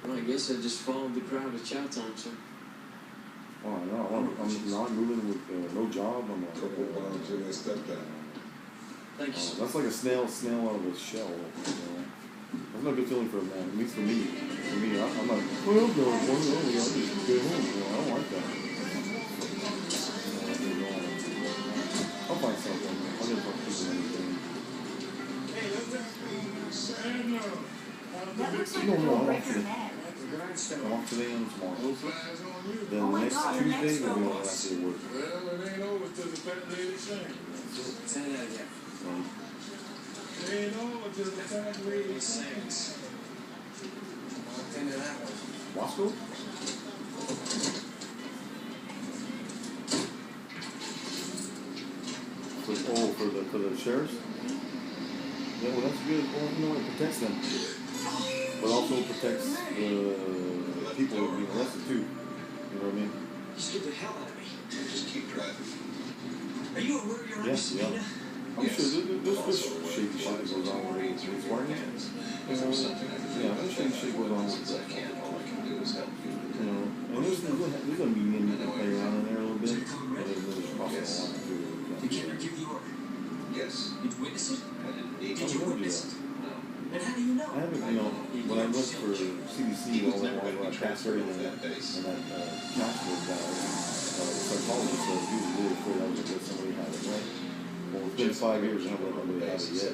Well, I guess I just followed the crowd at chow time, sir. Oh, I know. I'm not moving with no job. I'm like, Thank you, sir. that's like a snail out of a shell. You know? That's not a good feeling for a man. At least for me. I'm like, well, no, I just stay home. You know, I don't like that. I'll find something. I'll get some people anything. No, I'm off today. I'm off today and tomorrow. Then next Tuesday, we'll be on last day of work. Well, it ain't over till the fat lady sings. Say that again. It ain't over till the fat lady sings. Walked into that one. Wasco? For the sheriffs? Yeah, well, that's good. Well, you know, it protects them. But also protects the people who are being arrested, too. You know what I mean? You scared the hell out of me. Just keep driving. Are you aware you're under subpoena? I'm sure there's shady shit that goes on with it's working. Yeah, there's shady shit goes on with that. You know, and there's a medium that can play around in there a little bit. And there's crossing the line, too. Did Kidner give the order? Yes. Did you witness it? I didn't need Did you witness it? And how do you know? I haven't, you know, when I went for CDC all that while I passed everything and that counselor guy, psychologist said he was really afraid I was going to get somebody had it, right? Well, it's been 5 years and I haven't let nobody have it yet.